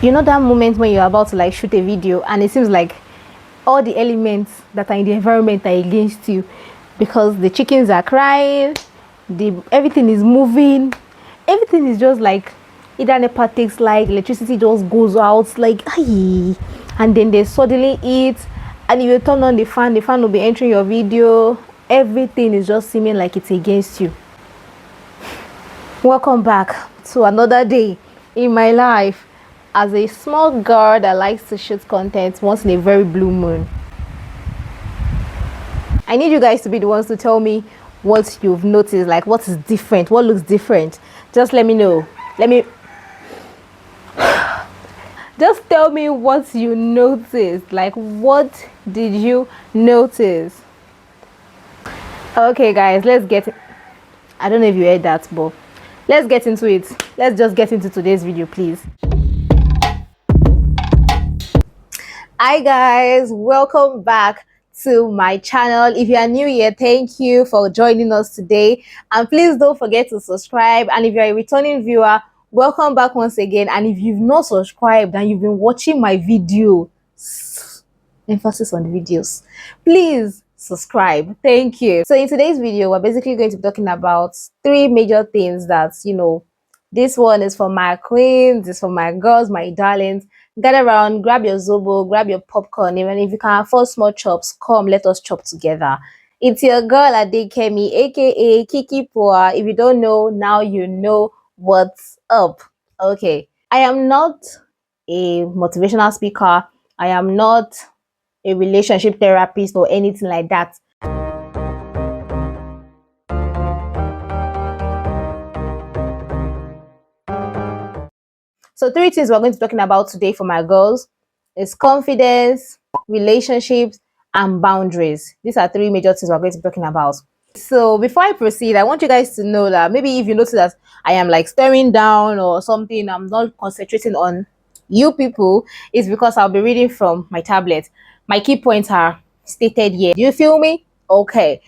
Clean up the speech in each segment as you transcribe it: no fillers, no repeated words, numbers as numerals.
You know that moment when you're about to like shoot a video and it seems like all the elements that are in the environment are against you, because the chickens are crying, everything is moving, everything is just like either NEPA takes like electricity just goes out like aye, and then they suddenly eat, and if you turn on the fan will be entering your video. Everything is just seeming like it's against you. Welcome back to another day in my life as a small girl that likes to shoot content once in a very blue moon. I need you guys to be the ones to tell me what you've noticed, like what is different, what looks different. Just let me know. Just tell me what you noticed. Like, what did you notice? Okay, guys, let's get it. I don't know if you heard that, but let's get into it. Let's just get into today's video, please. Hi guys, welcome back to my channel. If you are new here, thank you for joining us today, and please don't forget to subscribe. And if you're a returning viewer, welcome back once again. And if you've not subscribed and you've been watching my video, emphasis on the videos, please subscribe. Thank you. So in today's video, we're basically going to be talking about three major things that, this one is for my queens, this is for my girls, my darlings. Gather around, grab your zobo, grab your popcorn. Even if you can afford small chops, come, let us chop together. It's your girl Adekemi, aka Kiki Poa. If you don't know, now you know what's up. Okay, I am not a motivational speaker. I am not a relationship therapist or anything like that. So three things we're going to be talking about today for my girls is confidence, relationships, and boundaries. These are three major things we're going to be talking about. So before I proceed, I want you guys to know that maybe if you notice that I am like staring down or something, I'm not concentrating on you people, it's because I'll be reading from my tablet. My key points are stated here. Do you feel me? Okay,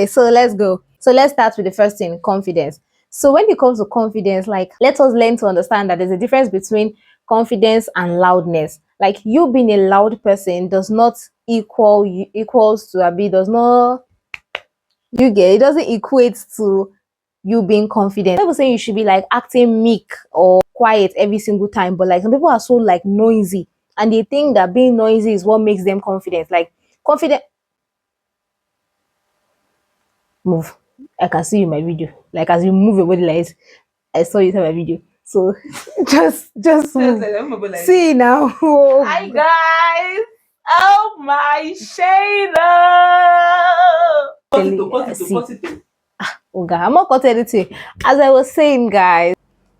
so let's go. So let's start with the first thing, confidence. So when it comes to confidence, like, let us learn to understand that there's a difference between confidence and loudness. Like, you being a loud person does not equals to does not, you get it, doesn't equate to you being confident. People saying you should be like acting meek or quiet every single time, but like some people are so like noisy and they think that being noisy is what makes them confident. Like, confident, move. I can see you in my video. Like, as you move your body like this, I saw you in my video. So just move. See now. Hi guys. Oh my shader. Positive. Okay, I'm not cutting anything. As I was saying, guys,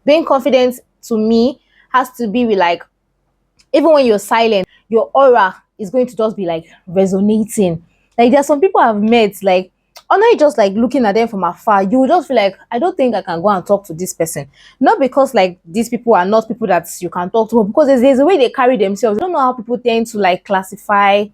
being confident to me has to be with like, even when you're silent, your aura is going to just be like resonating. Like, there's some people I've met, like, only just like looking at them from afar, you will just feel like, I don't think I can go and talk to this person. Not because like these people are not people that you can talk to, but because there's a way they carry themselves. I don't know how people tend to like classify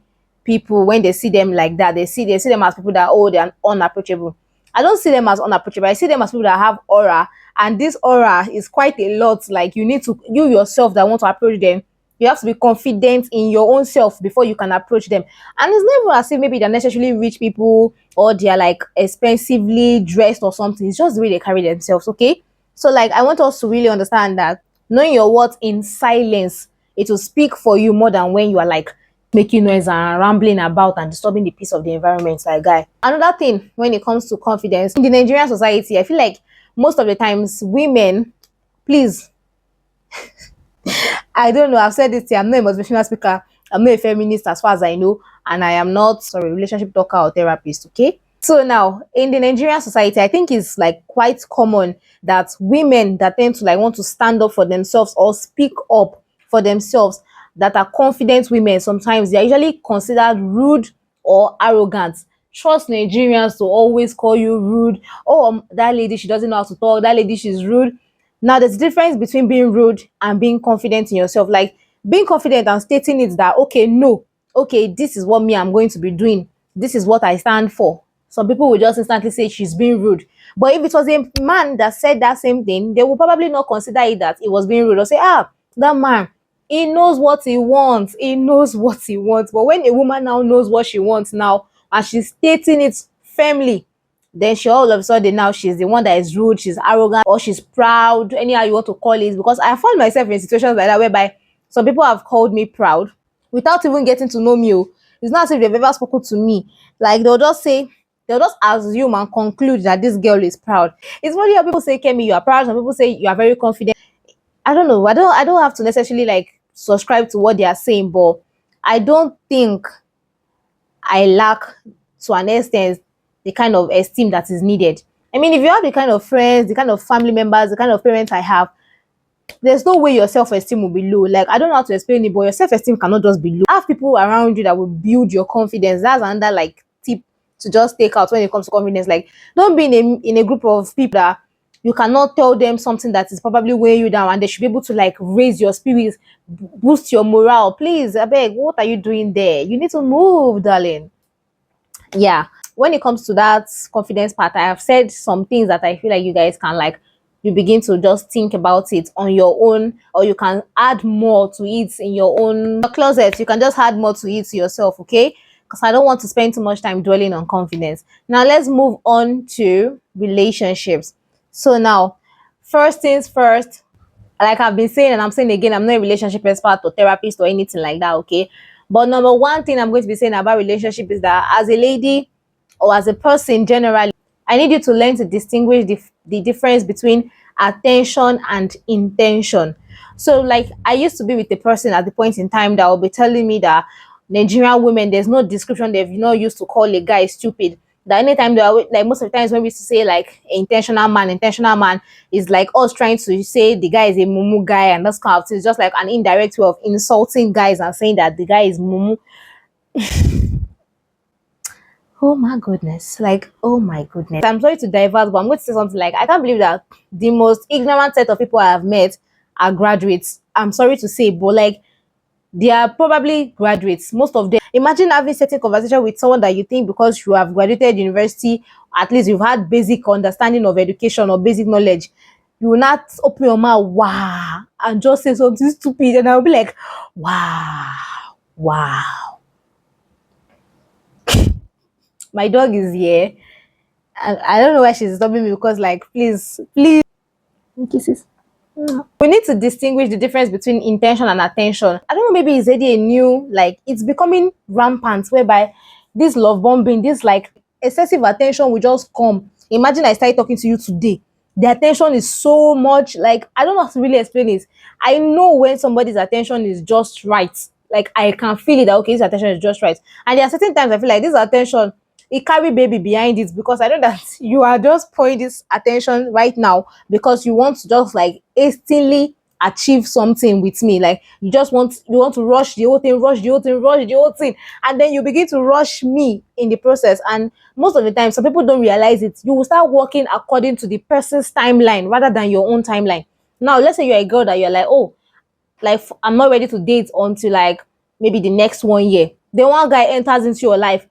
people when they see them like that. They see them as people that, oh, they're unapproachable. I don't see them as unapproachable. I see them as people that have aura, and this aura is quite a lot. Like, you need to, you yourself that want to approach them, you have to be confident in your own self before you can approach them. And it's never as if maybe they're necessarily rich people or they're like expensively dressed or something. It's just the way they carry themselves, okay? So like, I want us to really understand that knowing your worth in silence, it will speak for you more than when you are like making noise and rambling about and disturbing the peace of the environment, like, guy. Another thing when it comes to confidence in the Nigerian society, I feel like most of the times women, please, I don't know, I've said this here, I'm not a motivational speaker, I'm not a feminist as far as I know, and I am not, sorry, relationship talker or therapist, okay? So now, in the Nigerian society, I think it's like quite common that women that tend to like want to stand up for themselves or speak up for themselves, that are confident women, sometimes they're usually considered rude or arrogant. Trust Nigerians to always call you rude. Oh, that lady, she doesn't know how to talk. That lady, she's rude. Now, there's a difference between being rude and being confident in yourself. Like, being confident and stating it that, okay, no, okay, this is what me I'm going to be doing. This is what I stand for. Some people will just instantly say she's being rude. But if it was a man that said that same thing, they will probably not consider it that it was being rude or say, ah, that man, He knows what he wants. He knows what he wants. But when a woman now knows what she wants now, and she's stating it firmly, then she all of a sudden now she's the one that is rude, she's arrogant, or she's proud, anyhow you want to call it. Because I found myself in situations like that whereby some people have called me proud without even getting to know me. Oh. It's not as if they've ever spoken to me. Like they'll just assume and conclude that this girl is proud. It's funny how people say, Kemi, you are proud. Some people say you are very confident. I don't know. I don't have to necessarily like subscribe to what they are saying, but I don't think I lack to an extent the kind of esteem that is needed. I mean, if you have the kind of friends, the kind of family members, the kind of parents I have, there's no way your self-esteem will be low. Like, I don't know how to explain it, but your self-esteem cannot just be low. Have people around you that will build your confidence. That's another like tip to just take out when it comes to confidence. Like, don't be in a group of people that you cannot tell them something that is probably weighing you down, and they should be able to like raise your spirits, boost your morale. Please, I beg, what are you doing there? You need to move, darling. Yeah, when it comes to that confidence part, I have said some things that I feel like you guys can like, you begin to just think about it on your own, or you can add more to it in your own closet. You can just add more to it to yourself, okay? Because I don't want to spend too much time dwelling on confidence. Now let's move on to relationships. So now, first things first, like I've been saying and I'm saying again, I'm not a relationship expert or therapist or anything like that, okay? But number one thing I'm going to be saying about relationship is that as a lady or as a person generally, I need you to learn to distinguish the difference between attention and intention. So, like, I used to be with a person at the point in time that will be telling me that Nigerian women, there's no description they've not used to call a guy stupid. That anytime they are like most of the times when we used to say like intentional man is like us trying to say the guy is a mumu guy, and that's kind of it's just like an indirect way of insulting guys and saying that the guy is mumu. Oh my goodness. Like, oh my goodness. I'm sorry to divert, but I'm going to say something like, I can't believe that the most ignorant set of people I have met are graduates. I'm sorry to say, but like, they are probably graduates. Most of them. Imagine having certain conversation with someone that you think because you have graduated university, at least you've had basic understanding of education or basic knowledge. You will not open your mouth, wow, and just say something stupid, and I'll be like, wow, wow. My dog is here. And I don't know why she's stopping me because, like, please, kisses. We need to distinguish the difference between intention and attention. I don't know, maybe it's already a new, like, it's becoming rampant whereby this love bombing, this like excessive attention will just come. Imagine I started talking to you today. The attention is so much, like, I don't know how to really explain it. I know when somebody's attention is just right. Like, I can feel it that, okay, this attention is just right. And there are certain times I feel like this attention, it carry baby behind it, because I know that you are just pouring this attention right now because you want to just like hastily achieve something with me. Like you want to rush the whole thing, rush the whole thing, and then you begin to rush me in the process. And most of the time, some people don't realize it. You will start working according to the person's timeline rather than your own timeline. Now, let's say you're a girl that you're like, oh, like I'm not ready to date until like maybe the next 1 year. Then one guy enters into your life.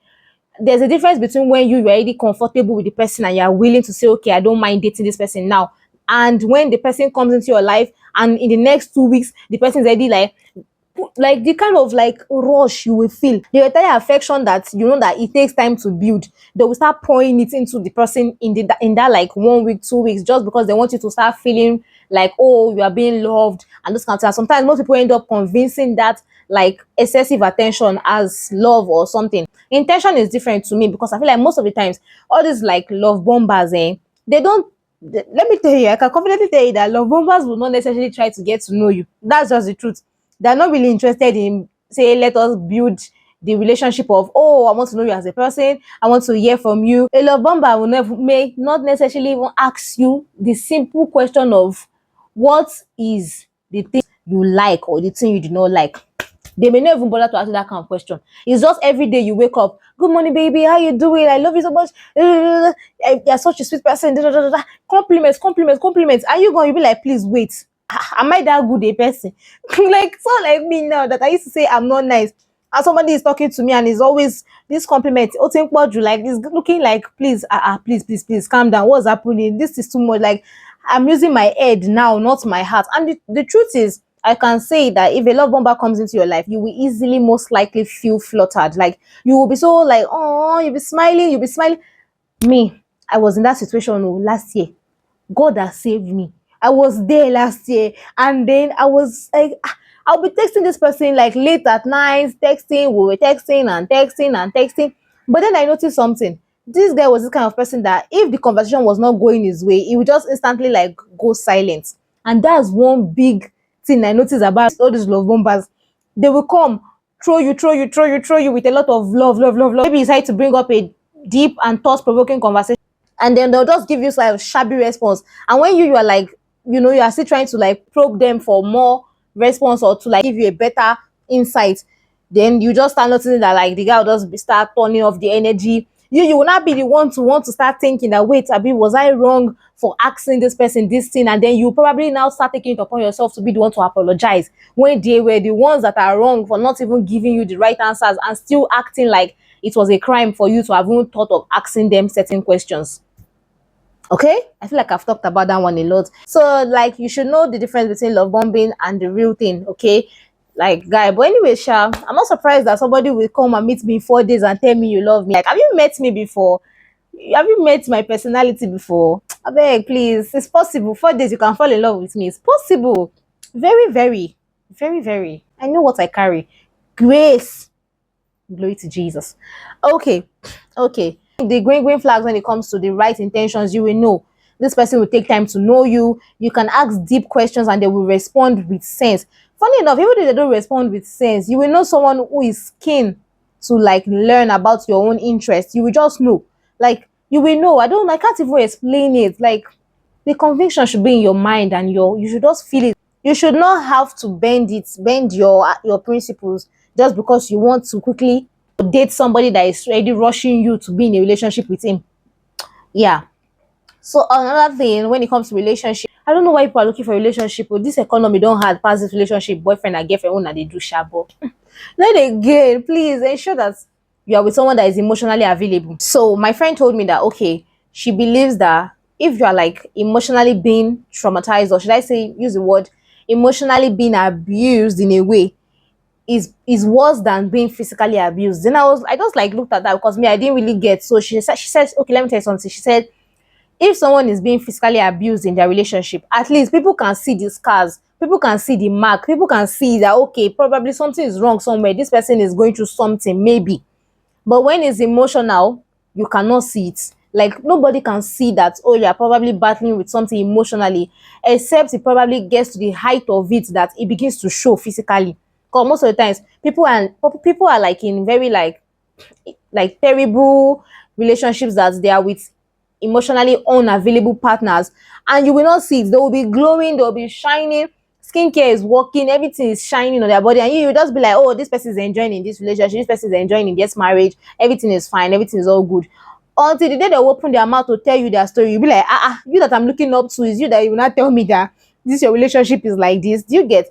There's a difference between when you're already comfortable with the person and you're willing to say, okay, I don't mind dating this person now. And when the person comes into your life and in the next 2 weeks, the person's already like the kind of like rush you will feel, the entire affection that you know that it takes time to build, they will start pouring it into the person in that like 1 week, 2 weeks, just because they want you to start feeling like, oh, you are being loved and this kind of thing. Sometimes most people end up convincing that like excessive attention as love or something. Intention is different to me because I feel like most of the times all these like love bombers, they don't. Let me tell you, I can confidently tell you that love bombers will not necessarily try to get to know you. That's just the truth. They're not really interested in say let us build the relationship of, oh, I want to know you as a person, I want to hear from you. A love bomber will never may not necessarily even ask you the simple question of what is the thing you like or the thing you do not like. They may not even bother to ask you that kind of question. It's just every day you wake up, good morning, baby, how you doing? I love you so much. You're such a sweet person. Compliments, compliments, compliments. Are you going to be like, please wait? Am I that good a person? Like, so like me now that I used to say I'm not nice. And somebody is talking to me and is always this compliment. Oh, think what you like, this looking like, please, please, calm down. What's happening? This is too much. Like, I'm using my head now, not my heart. And the truth is, I can say that if a love bomber comes into your life, you will easily, most likely feel fluttered. Like you will be so like, oh, you'll be smiling. Me, I was in that situation last year. God has saved me. I was there last year, and then I was like, I'll be texting this person like late at night, texting, we were texting and texting and texting. But then I noticed something. This guy was this kind of person that if the conversation was not going his way, he would just instantly like go silent. And that's one big thing I noticed about all these love bombers. They will come, throw you with a lot of love. Maybe you decide to bring up a deep and thought provoking conversation, and then they'll just give you like a shabby response. And when you are like, you are still trying to like probe them for more response or to like give you a better insight, then you just start noticing that like the guy will just start turning off the energy. You will not be the one to want to start thinking that, wait, Abi, was I wrong for asking this person this thing? And then you probably now start taking it upon yourself to be the one to apologize when they were the ones that are wrong for not even giving you the right answers and still acting like it was a crime for you to have even thought of asking them certain questions. Okay, I feel like I've talked about that one a lot. So like you should know the difference between love bombing and the real thing. Okay, like guy. But anyway, Sha, I'm not surprised that somebody will come and meet me in 4 days and tell me you love me. Like, have you met me before? Have you met my personality before? I beg, please. It's possible. 4 days you can fall in love with me. It's possible. Very, very, very, very. I know what I carry. Grace. Glory to Jesus. Okay, okay. The green flags when it comes to the right intentions, you will know this person will take time to know you. You can ask deep questions and they will respond with sense. Funny enough, even if they don't respond with sense, you will know someone who is keen to like learn about your own interest. You will just know. Like you will know. I can't even explain it. Like the conviction should be in your mind and you should just feel it. You should not have to bend your principles just because you want to quickly date somebody that is already rushing you to be in a relationship with him. Yeah. So another thing when it comes to relationship, I don't know why people are looking for a relationship. But this economy don't hard pass this relationship, boyfriend and girlfriend when they do shabo. Then again, please ensure that you are with someone that is emotionally available. So my friend told me that okay, she believes that if you are like emotionally being traumatized, or should I say use the word emotionally being abused in a way, is worse than being physically abused. Then I just like looked at that because me I didn't really get. So she said okay, let me tell you something. She said if someone is being physically abused in their relationship, at least people can see the scars, people can see the mark, people can see that okay, probably something is wrong somewhere. This person is going through something, maybe. But when it's emotional, you cannot see it. Like nobody can see that, oh, you're probably battling with something emotionally, except it probably gets to the height of it that it begins to show physically. Because most of the times, people are like in very like terrible relationships that they are with emotionally unavailable partners, and you will not see it. They will be glowing, they will be shining, skincare is working, everything is shining on their body, and you just be like, oh, this person is enjoying in this relationship, this person is enjoying in this marriage, everything is fine, everything is all good. Until the day they open their mouth to tell you their story, you'll be like, you that I'm looking up to, is you that you will not tell me that this your relationship is like this. Do you get?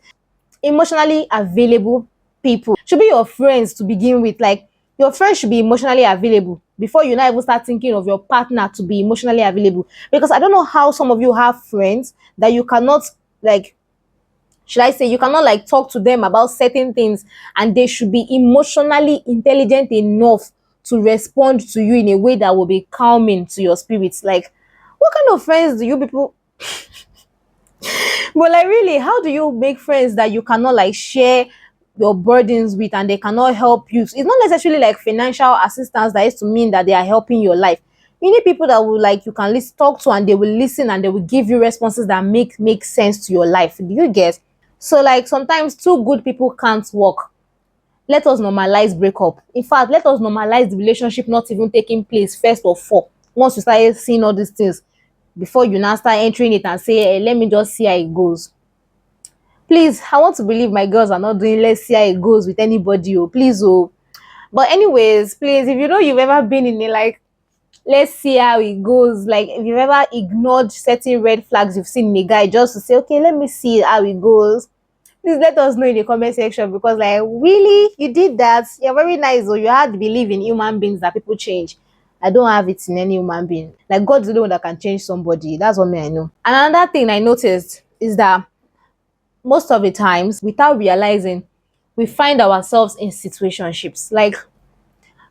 Emotionally available people should be your friends to begin with. Like your friends should be emotionally available before you not even start thinking of your partner to be emotionally available. Because I don't know how some of you have friends that you cannot like, should I say, you cannot like talk to them about certain things and they should be emotionally intelligent enough to respond to you in a way that will be calming to your spirits. Like what kind of friends do you people? But like really, how do you make friends that you cannot like share your burdens with and they cannot help you? It's not necessarily like financial assistance that is to mean that they are helping your life. You need people that will like you can talk to and they will listen and they will give you responses that make sense to your life. Do you get? So like sometimes two good people can't work. Let us normalize breakup. In fact, let us normalize the relationship not even taking place first of all. Once you start seeing all these things, before you now start entering it and say, hey, let me just see how it goes. Please, I want to believe my girls are not doing let's see how it goes with anybody. Oh, please, oh. But anyways, please, if you know you've ever been in a like, let's see how it goes. Like if you've ever ignored certain red flags you've seen in a guy just to say, okay, let me see how it goes. Please let us know in the comment section because like really, you did that. You're very nice, or you had to believe in human beings that people change. I don't have it in any human being. Like God's the one that can change somebody. That's what me I know. And another thing I noticed is that most of the times, without realizing, we find ourselves in situationships. Like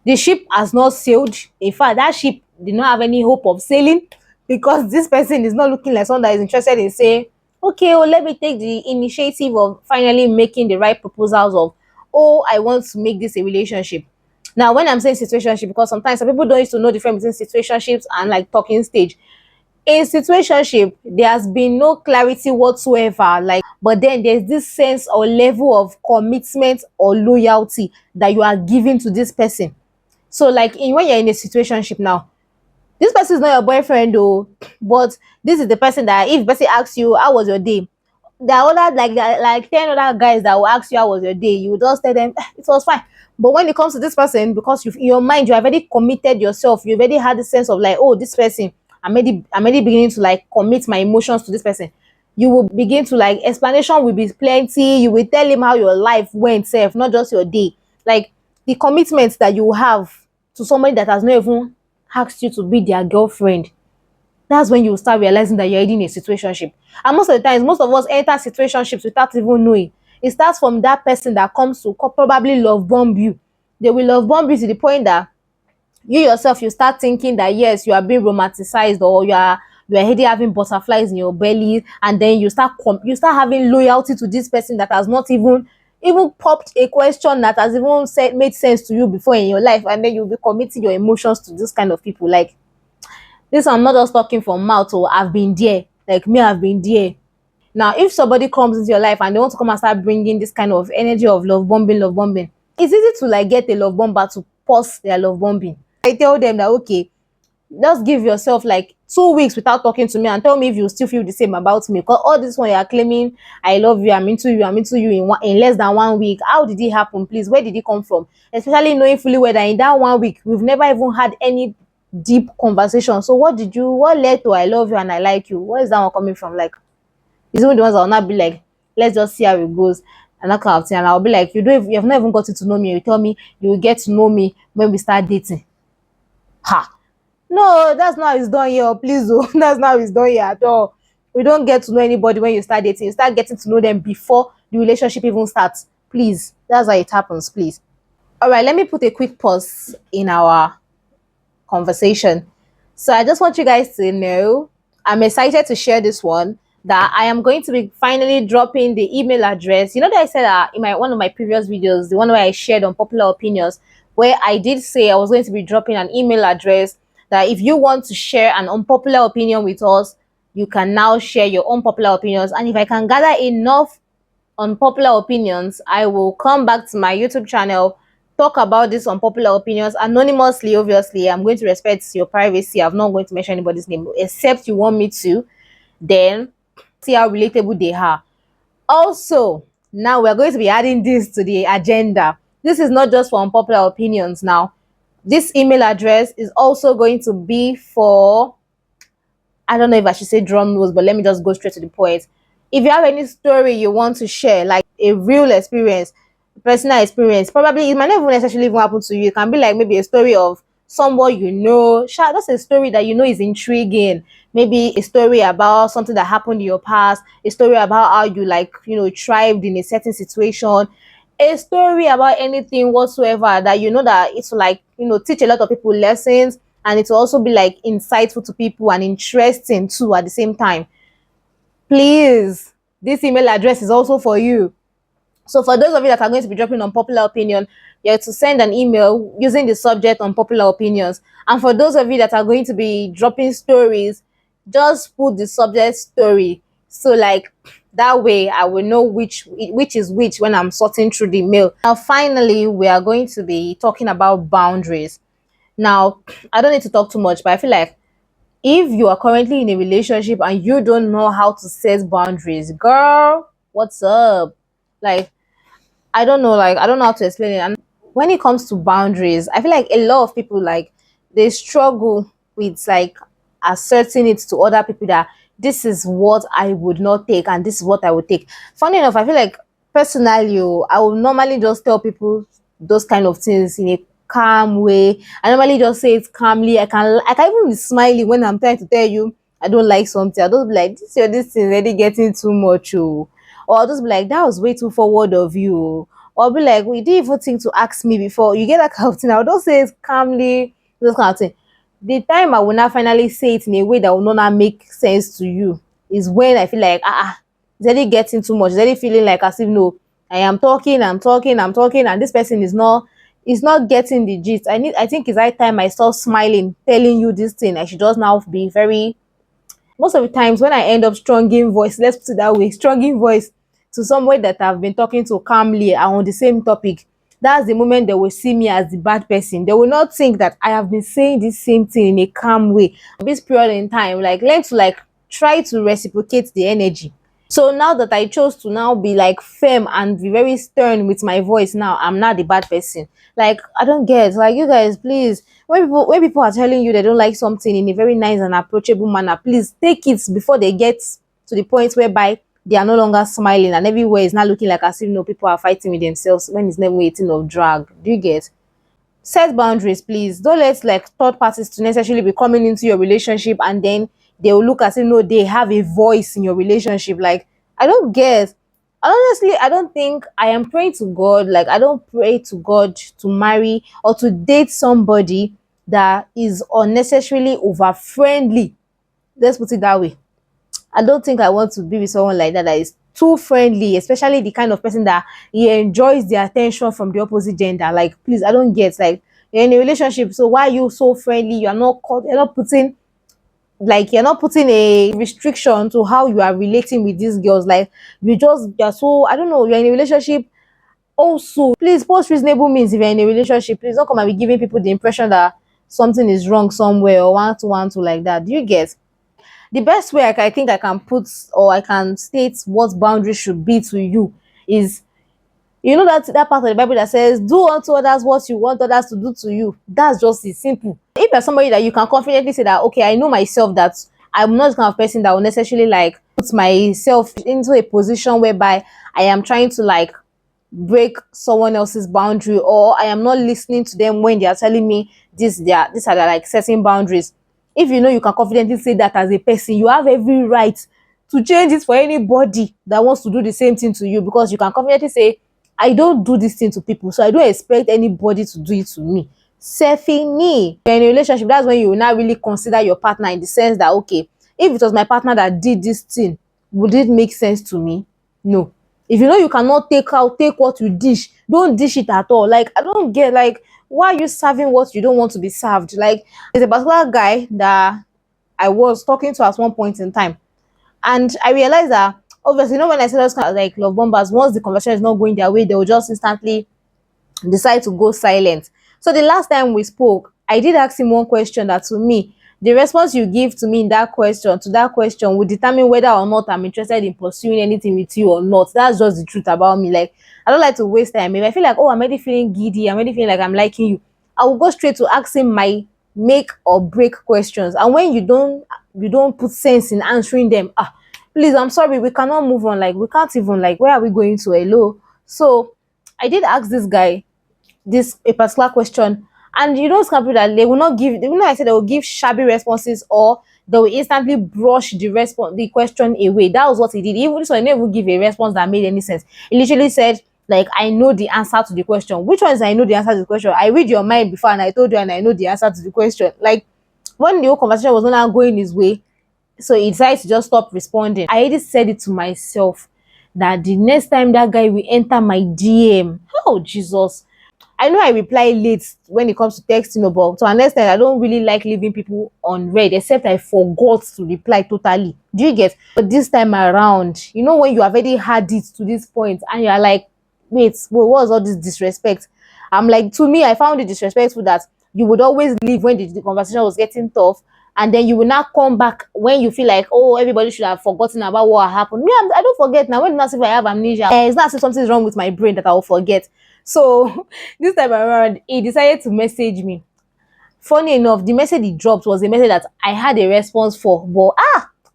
the ship has not sailed. In fact, that ship did not have any hope of sailing because this person is not looking like someone that is interested in saying, okay, well, let me take the initiative of finally making the right proposals of, oh, I want to make this a relationship. Now, when I'm saying situationship, because sometimes some people don't used to know the difference between situationships and like talking stage. In situationship, there has been no clarity whatsoever. Like, but then there's this sense or level of commitment or loyalty that you are giving to this person. So like when you're in a situationship now, this person is not your boyfriend though, but this is the person that if the person asks you how was your day, there are other like there are like 10 other guys that will ask you how was your day. You will just tell them it was fine. But when it comes to this person, because you in your mind you have already committed yourself, you've already had the sense of like, oh, this person, I'm already beginning to like commit my emotions to this person. You will begin to like explanation will be plenty. You will tell him how your life went, self, not just your day. Like the commitment that you have to somebody that has not even asked you to be their girlfriend, that's when you start realizing that you're in a situationship. And most of the times, most of us enter situationships without even knowing. It starts from that person that comes to probably love bomb you. They will love bomb you to the point that you yourself you start thinking that yes, you are being romanticized, or you are already having butterflies in your belly, and then you start having loyalty to this person that has not even popped a question that has even said made sense to you before in your life, and then you'll be committing your emotions to this kind of people. Like this, I'm not just talking from mouth. Or I've been there. Like me, I've been there. Now, if somebody comes into your life and they want to come and start bringing this kind of energy of love bombing, it's easy to like get a love bomber to pause their love bombing. I tell them that okay, just give yourself like 2 weeks without talking to me and tell me if you still feel the same about me. Because all this one you are claiming, I love you, I'm into you in less than 1 week. How did it happen? Please, where did it come from? Especially knowing fully well that in that 1 week we've never even had any deep conversation. So what led to I love you and I like you? Where is that one coming from? Like, it's even the ones that will not be like, let's just see how it goes and that kind of thing. And I'll be like, you have not even gotten to know me. You tell me you will get to know me when we start dating. Ha! No, that's not how it's done here. Please, oh, that's not how it's done here at all. We don't get to know anybody when you start dating. You start getting to know them before the relationship even starts. Please, that's how it happens. Please. All right, let me put a quick pause in our conversation. So I just want you guys to know I'm excited to share this one, that I am going to be finally dropping the email address. You know that I said in my one of my previous videos, the one where I shared on popular opinions, where I did say I was going to be dropping an email address that if you want to share an unpopular opinion with us, you can now share your unpopular opinions. And if I can gather enough unpopular opinions, I will come back to my YouTube channel, talk about these unpopular opinions anonymously. Obviously, I'm going to respect your privacy. I'm not going to mention anybody's name, except you want me to. Then see how relatable they are. Also, now we're going to be adding this to the agenda. This is not just for unpopular opinions now. This email address is also going to be for, I don't know if I should say drum rolls, but let me just go straight to the point. If you have any story you want to share, like a real experience, personal experience, probably it might not even necessarily even happen to you. It can be like maybe a story of someone you know. Sure, that's a story that you know is intriguing. Maybe a story about something that happened in your past, a story about how you like, thrived in a certain situation, a story about anything whatsoever that you know that it's like, teach a lot of people lessons, and it will also be like insightful to people and interesting too at the same time. Please, this email address is also for you. So for those of you that are going to be dropping unpopular opinion, you have to send an email using the subject unpopular opinions. And for those of you that are going to be dropping stories, just put the subject story. So like that way I will know which is which when I'm sorting through the mail. Now finally, we are going to be talking about boundaries. Now, I don't need to talk too much, but I feel like if you are currently in a relationship and you don't know how to set boundaries, girl, what's up? Like, I don't know how to explain it. And when it comes to boundaries, I feel like a lot of people like they struggle with like asserting it to other people that this is what I would not take and this is what I would take. Funny enough, I feel like personally, I will normally just tell people those kind of things in a calm way. I normally just say it calmly. I can even be smiling when I'm trying to tell you I don't like something. I don't be like this thing is already getting too much. Oh. Or I'll just be like, that was way too forward of you. Or I'll be like, we didn't even think to ask me before. You get that kind of thing. I'll just say it calmly, those kind of thing. The time I will now finally say it in a way that will not make sense to you is when I feel like, it's already getting too much. It's already feeling like as if no, I am talking, I'm talking, and this person is not getting the gist. I think it's high time I stop smiling, telling you this thing. I should just now be very. Most of the times when I end up stronging voice, let's put it that way, stronging voice to someone that I've been talking to calmly and on the same topic, that's the moment they will see me as the bad person. They will not think that I have been saying this same thing in a calm way. This period in time, like learn to like try to reciprocate the energy. So now that I chose to now be like firm and be very stern with my voice, now I'm not the bad person. Like I don't get, like, you guys, please, when people are telling you they don't like something in a very nice and approachable manner, please take it before they get to the point whereby they are no longer smiling and everywhere is not looking like as if no people are fighting with themselves when it's never waiting of drag. Do you get? Set boundaries, please. Don't let like third parties to necessarily be coming into your relationship and then they will look as if no, they have a voice in your relationship. Like, I don't get. Honestly, I don't think I am praying to God. Like, I don't pray to God to marry or to date somebody that is unnecessarily over friendly. Let's put it that way. I don't think I want to be with someone like that that is too friendly, especially the kind of person that he enjoys the attention from the opposite gender. Like, please, I don't get, like, you're in a relationship, so why are you so friendly? You're not putting a restriction to how you are relating with these girls. Like, you're so, I don't know, you're in a relationship. Also, please post reasonable means if you're in a relationship. Please don't come and be giving people the impression that something is wrong somewhere or one to like that. Do you get? The best way I think I can put or I can state what boundaries should be to you is, that part of the Bible that says, "Do unto others what you want others to do to you." That's just it, simple. If you're somebody that you can confidently say that, okay, I know myself that I'm not the kind of person that will necessarily like put myself into a position whereby I am trying to like break someone else's boundary, or I am not listening to them when they are telling me these are their like setting boundaries. If you know you can confidently say that as a person, you have every right to change it for anybody that wants to do the same thing to you, because you can confidently say, I don't do this thing to people, so I don't expect anybody to do it to me. Selfie. You're in a relationship, that's when you will not really consider your partner in the sense that, okay, if it was my partner that did this thing, would it make sense to me? No. If you know you cannot take what you dish, don't dish it at all. Like, I don't get, like, why are you serving what you don't want to be served? Like, there's a particular guy that I was talking to at one point in time, and I realized that obviously, when I said those kind of like love bombers, once the conversation is not going their way, they will just instantly decide to go silent. So the last time we spoke, I did ask him one question that, to me, the response you give to me in that question to that question will determine whether or not I'm interested in pursuing anything with you or not. That's just the truth about me. Like, I don't like to waste time. If I feel like, oh, I'm already feeling giddy, I'm already feeling like I'm liking you, I will go straight to asking my make or break questions. And when you don't put sense in answering them, please, I'm sorry, we cannot move on. Like, we can't even, like, where are we going to? Hello. So I did ask this guy this a particular question, and some people that I said they will give shabby responses, or they will instantly brush the question away. That was what he did. Even so, he never give a response that made any sense. He literally said, like, I know the answer to the question. Which one is I know the answer to the question? I read your mind before and I told you, and I know the answer to the question. Like, when the whole conversation was not going his way, so he decided to just stop responding. I already said it to myself that the next time that guy will enter my DM, oh Jesus, I know I reply late when it comes to texting, but to an extent, I don't really like leaving people on read, except I forgot to reply totally. Do you get? But this time around, when you have already had it to this point and you're like, wait, what was all this disrespect? I'm like, to me, I found it disrespectful that you would always leave when the conversation was getting tough, and then you will not come back when you feel like, oh, everybody should have forgotten about what happened. Me, I don't forget now. When it's not as if I have amnesia, it's not as if something's wrong with my brain that I will forget. So this time around, he decided to message me. Funny enough, the message he dropped was a message that I had a response for, but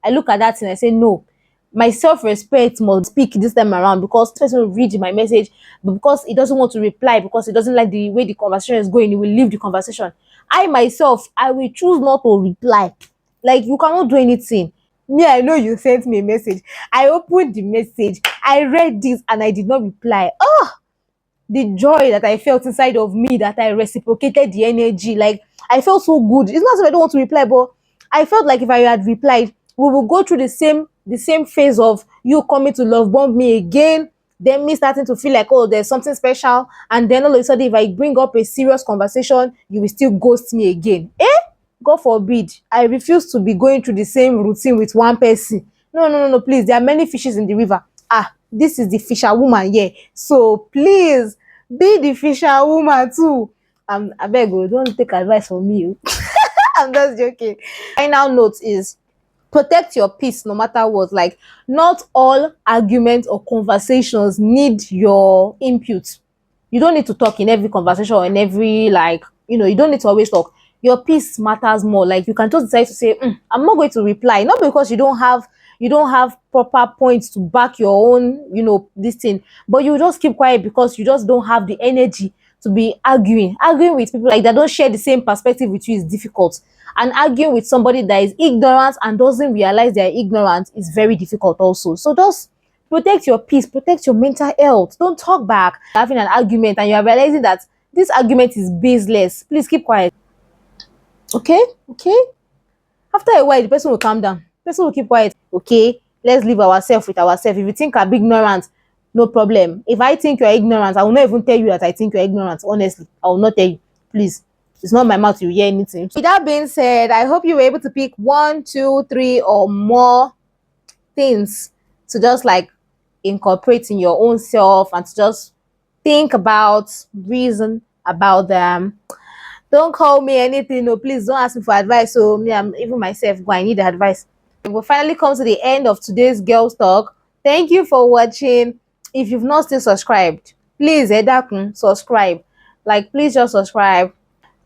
I look at that and I say, no, my self-respect must speak this time around, because this person will read my message, but because he doesn't want to reply, because he doesn't like the way the conversation is going, he will leave the conversation. I myself, I will choose not to reply. Like, you cannot do anything. Me, I know you sent me a message. I opened the message. I read this and I did not reply. Oh, the joy that I felt inside of me, that I reciprocated the energy. Like, I felt so good. It's not that I don't want to reply, but I felt like if I had replied, we will go through the same phase of you coming to love bomb me again, then me starting to feel like, oh, there's something special, and then all of a sudden, if I bring up a serious conversation, you will still ghost me again. God forbid. I refuse to be going through the same routine with one person. No, no, no, no, please. There are many fishes in the river. This is the fisher woman here. So please be the fisher woman too. I beg you, don't take advice from me. I'm just joking. Final note is protect your peace no matter what. Like, not all arguments or conversations need your input. You don't need to talk in every conversation or in every, like, you don't need to always talk. Your peace matters more. Like, you can just decide to say, I'm not going to reply, not because you don't have proper points to back your own, this thing, but you just keep quiet because you just don't have the energy to be arguing with people like that don't share the same perspective with you is difficult, and arguing with somebody that is ignorant and doesn't realize they're ignorant is very difficult also. So just protect your peace, protect your mental health. Don't talk back. Having an argument and you're realizing that this argument is baseless, please keep quiet. Okay. After a while, the person will calm down. The person will keep quiet. Okay, let's leave ourselves with ourselves. If you think I'm ignorant, no problem. If I think you're ignorant, I will not even tell you that I think you're ignorant. Honestly, I will not tell you. Please. It's not my mouth, you hear anything. With that being said, I hope you were able to pick one, two, three, or more things to just like incorporate in your own self and to just think about, reason about them. Don't call me anything. No, please don't ask me for advice. So me, I'm even myself. Go, I need advice. We'll finally come to the end of today's Girls Talk. Thank you for watching. If you've not still subscribed, please, subscribe. Like, please just subscribe.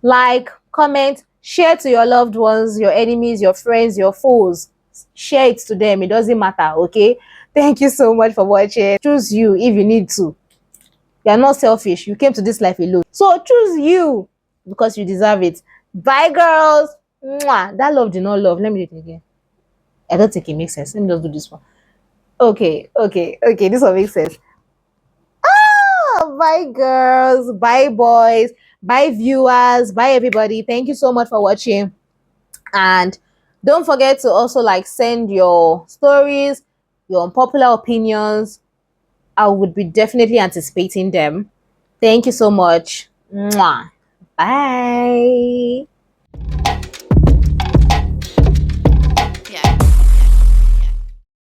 Like, comment, share to your loved ones, your enemies, your friends, your foes. Share it to them. It doesn't matter. Okay. Thank you so much for watching. Choose you if you need to. You are not selfish. You came to this life alone. So choose you because you deserve it. Bye, girls. Mwah. That love did not love. Let me do it again. I don't think it makes sense. Let me just do this one. Okay. This one makes sense. Bye, girls. Bye, boys. Bye, viewers. Bye, everybody. Thank you so much for watching. And don't forget to also like send your stories, your unpopular opinions. I would be definitely anticipating them. Thank you so much. Mwah. Bye.